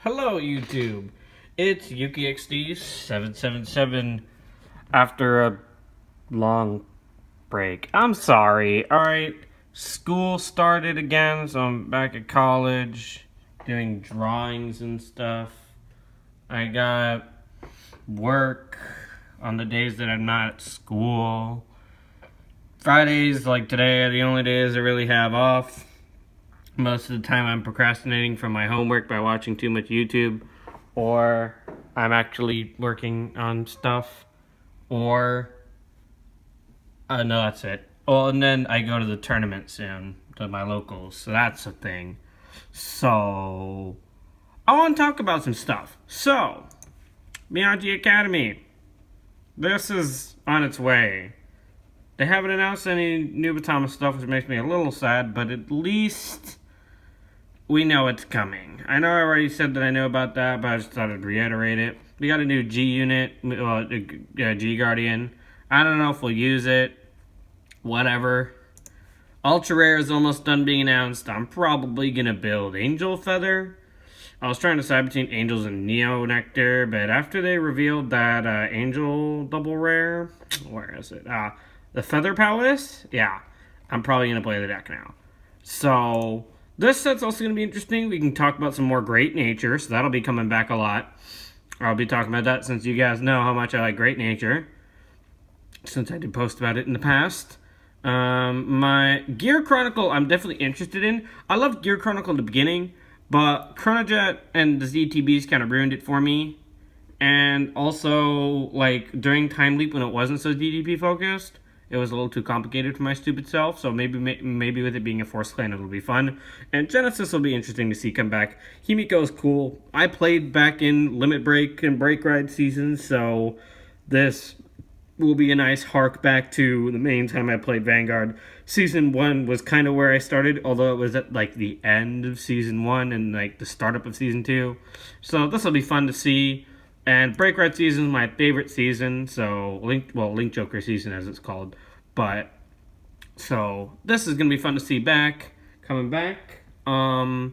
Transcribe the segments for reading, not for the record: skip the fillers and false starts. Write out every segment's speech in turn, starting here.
Hello, YouTube. It's YukiXD777 after a long break. I'm sorry. Alright, school started again, so I'm back at college doing drawings and stuff. I got work on the days that I'm not at school. Fridays, like today, are the only days I really have off. Most of the time I'm procrastinating from my homework by watching too much YouTube, or I'm actually working on stuff, or, no, that's it. Well, and then I go to the tournament soon, to my locals, so that's a thing. So, I want to talk about some stuff. So, Miyagi Academy. This is on its way. They haven't announced any new Batama stuff, which makes me a little sad, but at least we know it's coming. I know I already said that I know about that, but I just thought I'd reiterate it. We got a new G unit, G Guardian. I don't know if we'll use it. Whatever. Ultra Rare is almost done being announced. I'm probably going to build Angel Feather. I was trying to decide between Angels and Neo Nectar, but after they revealed that Angel Double Rare, where is it? The Feather Palace? Yeah, I'm probably going to play the deck now. So, this set's also going to be interesting. We can talk about some more Great Nature, so that'll be coming back a lot. I'll be talking about that since you guys know how much I like Great Nature, since I did post about it in the past. My Gear Chronicle, I'm definitely interested in. I loved Gear Chronicle in the beginning, but Chronojet and the ZTBs kind of ruined it for me. And also, like, during Time Leap when it wasn't so DDP focused, it was a little too complicated for my stupid self, so maybe with it being a Force Clan, it'll be fun. And Genesis will be interesting to see come back. Himiko is cool. I played back in Limit Break and Break Ride seasons, so this will be a nice hark back to the main time I played Vanguard. Season 1 was kind of where I started, although it was at, like, the end of Season 1 and, like, the startup of Season 2. So this will be fun to see. And Break Ride season is my favorite season, so Link Joker season as it's called. But so this is gonna be fun to see coming back. Now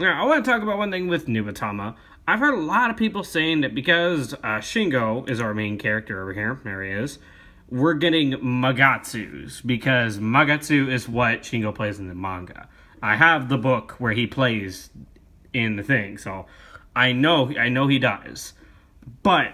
I want to talk about one thing with New Batama. I've heard a lot of people saying that because Shingo is our main character over here, there he is, we're getting Magatsus because Magatsu is what Shingo plays in the manga. I have the book where he plays in the thing, so I know he does. But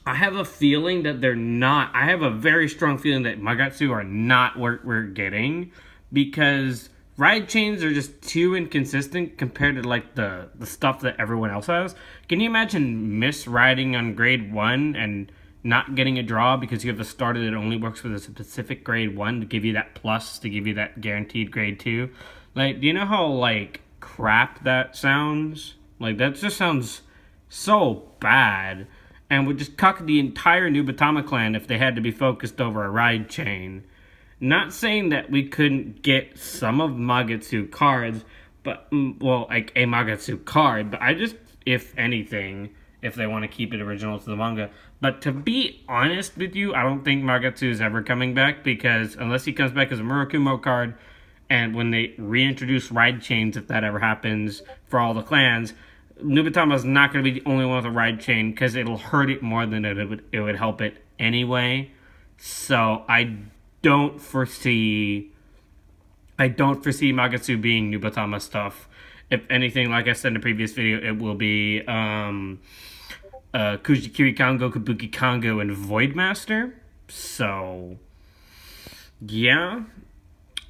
I have a feeling that they're not. I have a very strong feeling that Magatsu are not what we're getting because ride chains are just too inconsistent compared to like the stuff that everyone else has. Can you imagine misriding on grade 1 and not getting a draw because you have a starter that only works for the specific grade 1 to give you that plus, to give you that guaranteed grade 2? Like, do you know how like crap that sounds? Like, that just sounds so bad, and would just cuck the entire New Batama clan if they had to be focused over a ride chain. Not saying that we couldn't get some of Magatsu cards, but, well, like a Magatsu card, but I just, if anything, if they want to keep it original to the manga. But to be honest with you, I don't think Magatsu is ever coming back, because unless he comes back as a Murakumo card, and when they reintroduce ride chains, if that ever happens for all the clans, New Batama is not going to be the only one with a ride chain because it'll hurt it more than it would help it anyway. So I don't foresee Magatsu being New Batama stuff. If anything, like I said in the previous video, it will be Kujikiri Kango, Kabuki Kango, and Voidmaster. So yeah.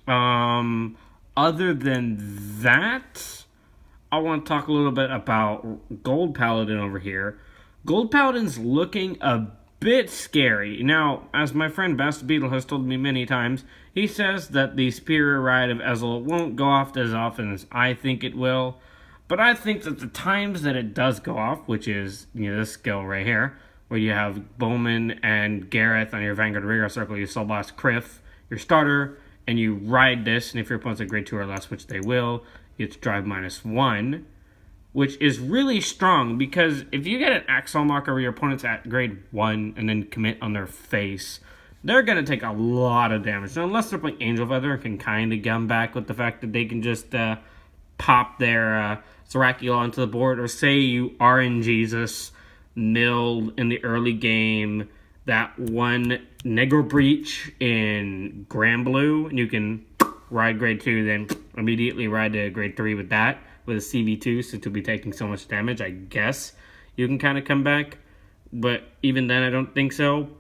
Other than that, I want to talk a little bit about Gold Paladin over here. Gold Paladin's looking a bit scary. Now, as my friend Bast Beetle has told me many times, he says that the Superior Ride of Ezel won't go off as often as I think it will. But I think that the times that it does go off, which is, you know, this skill right here, where you have Bowman and Gareth on your Vanguard Radar Circle, you Soul Blast Criff, your starter, and you ride this, and if your opponent's a grade 2 or less, which they will, it's drive -1, which is really strong because if you get an Axle Marker where your opponent's at grade 1 and then commit on their face, they're going to take a lot of damage. So unless they're playing Angel Feather and can kind of gum back with the fact that they can just pop their Thracial onto the board, or say you RNG Jesus milled in the early game that one Negro Breach in Grand Blue, and you can ride grade 2, then immediately ride to grade 3 with that, with a CV2, since you'll be taking so much damage, I guess you can kind of come back. But even then, I don't think so.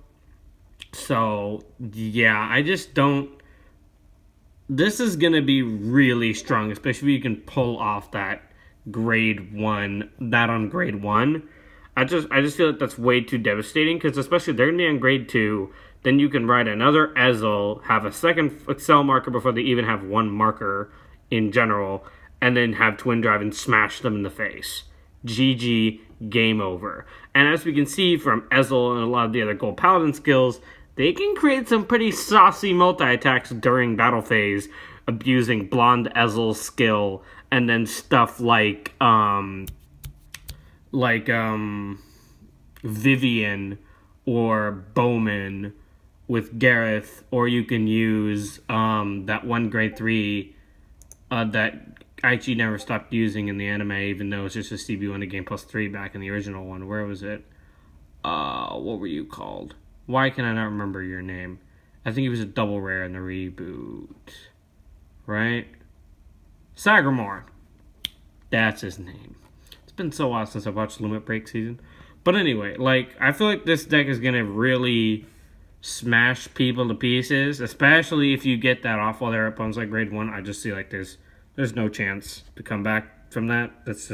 So, yeah, I just don't... This is going to be really strong, especially if you can pull off that grade 1, that on grade 1. I just feel like that's way too devastating, because especially they're going to be on grade 2, then you can ride another Ezel, have a second Excel marker before they even have one marker in general, and then have Twin Drive and smash them in the face. GG, game over. And as we can see from Ezel and a lot of the other Gold Paladin skills, they can create some pretty saucy multi-attacks during battle phase, abusing Blonde Ezel's skill, and then stuff like Vivian or Bowman with Gareth, or you can use that one grade 3 that Aichi never stopped using in the anime, even though it's just a CB1 to game +3 back in the original one. Where was it? What were you called? Why can I not remember your name? I think he was a double rare in the reboot. Right? Sagramore. That's his name. It's been so while since I watched Limit Break season. But anyway, like, I feel like this deck is going to really smash people to pieces, especially if you get that off while they're opponents like grade 1. I just see like there's no chance to come back from that. That's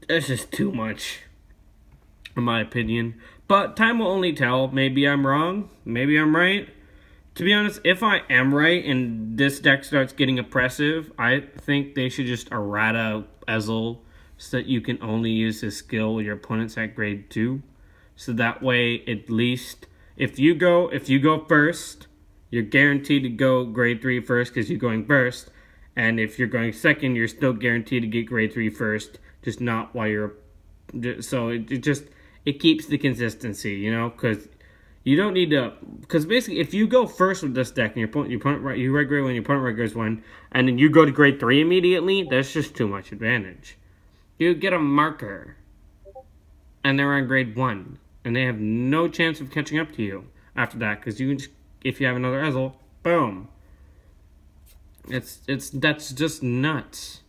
just too much, in my opinion. But time will only tell. Maybe I'm wrong. Maybe I'm right. To be honest, if I am right and this deck starts getting oppressive, I think they should just errata Ezel so that you can only use his skill with your opponents at grade 2. So that way, at least, if you go first, you're guaranteed to go grade 3 first because you're going first. And if you're going second, you're still guaranteed to get grade 3 first, just not while you're... So it keeps the consistency, you know, because you don't need to... Because basically, if you go first with this deck and you ride grade 1, your opponent ride grade 1, and then you go to grade 3 immediately, that's just too much advantage. You get a marker, and they're on grade 1, and they have no chance of catching up to you after that, because you can just, if you have another Ezel, boom. That's just nuts.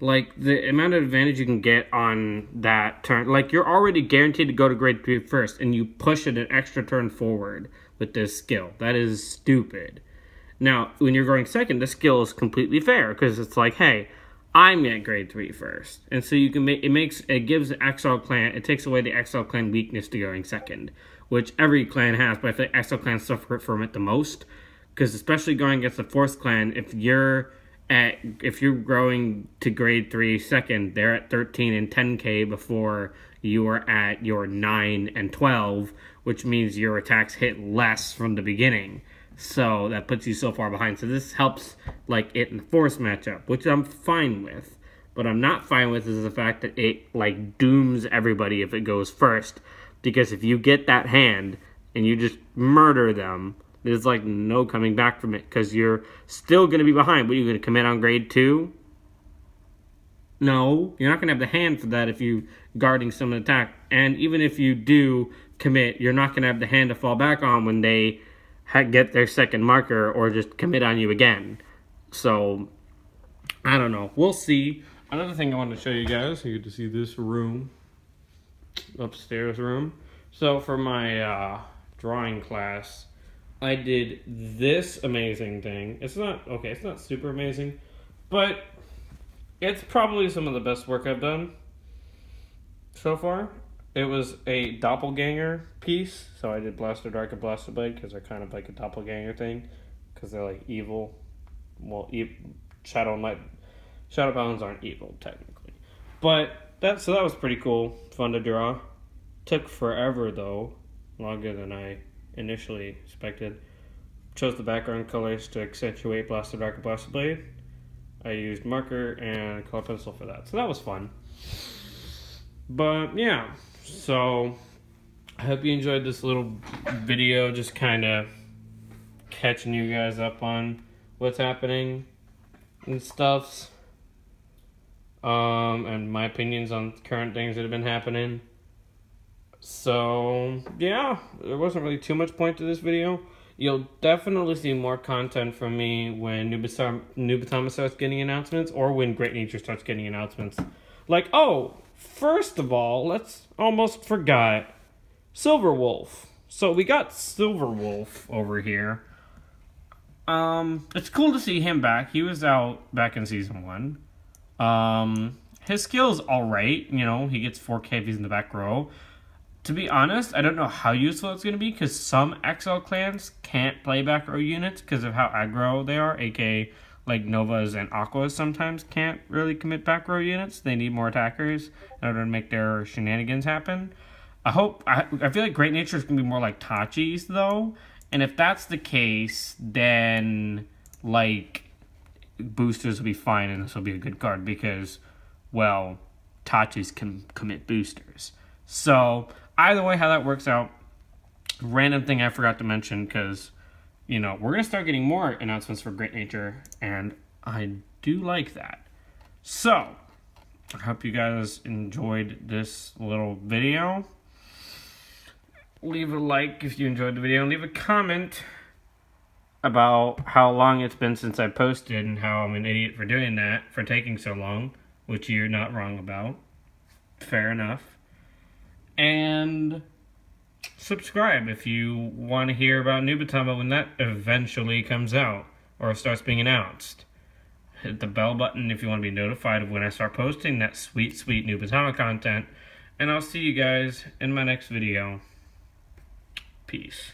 Like, the amount of advantage you can get on that turn, like, you're already guaranteed to go to grade 3 first, and you push it an extra turn forward with this skill. That is stupid. Now, when you're going second, this skill is completely fair, because it's like, hey, I'm at grade 3 first. And so you can it gives the Exile clan, it takes away the Exile clan weakness to going second, which every clan has, but I feel like Exile clans suffer from it the most, because especially going against the Force clan, if you're growing to grade 3 second, they're at 13 and 10k before you are at your 9 and 12, which means your attacks hit less from the beginning. So that puts you so far behind. So this helps like it in the Force matchup, which I'm fine with. But I'm not fine with is the fact that it like dooms everybody if it goes first. Because if you get that hand and you just murder them, there's like no coming back from it, because you're still going to be behind. But you're going to commit on grade 2? No, you're not going to have the hand for that if you guarding some attack. And even if you do commit, you're not going to have the hand to fall back on when they get their second marker or just commit on you again. So, I don't know. We'll see. Another thing I wanted to show you guys, you get to see this room, upstairs room. So for my drawing class, I did this amazing thing. It's not super amazing, but it's probably some of the best work I've done so far. It was a doppelganger piece, so I did Blaster Dark and Blaster Blade because they're kind of like a doppelganger thing, because they're like evil. Well, Shadow Paladins aren't evil technically, but that was pretty cool, fun to draw. Took forever though, longer than I initially expected. Chose the background colors to accentuate Blaster Dark and Blaster Blade. I used marker and color pencil for that, so that was fun. But yeah, so I hope you enjoyed this little video, just kind of catching you guys up on what's happening. and stuffs. And my opinions on current things that have been happening. So, yeah, there wasn't really too much point to this video. You'll definitely see more content from me when Nubatama starts getting announcements, or when Great Nature starts getting announcements. Like, oh, first of all, let's almost forgot Silverwolf. So we got Silverwolf over here. It's cool to see him back. He was out back in season 1. His skill's alright, you know, he gets 4k if he's in the back row. To be honest, I don't know how useful it's going to be, because some XL clans can't play back row units because of how aggro they are, aka like Novas and Aquas sometimes can't really commit back row units. They need more attackers in order to make their shenanigans happen. I feel like Great Nature is going to be more like Tachi's, though. And if that's the case, then, like, boosters will be fine, and this will be a good card because, well, Tachi's can commit boosters. So, either way, how that works out, random thing I forgot to mention, because, you know, we're going to start getting more announcements for Great Nature, and I do like that. So, I hope you guys enjoyed this little video. Leave a like if you enjoyed the video, and leave a comment about how long it's been since I posted and how I'm an idiot for doing that, for taking so long, which you're not wrong about. Fair enough. And subscribe if you want to hear about Nubatama when that eventually comes out or starts being announced. Hit the bell button if you want to be notified of when I start posting that sweet, sweet Nubatama content. And I'll see you guys in my next video. Peace.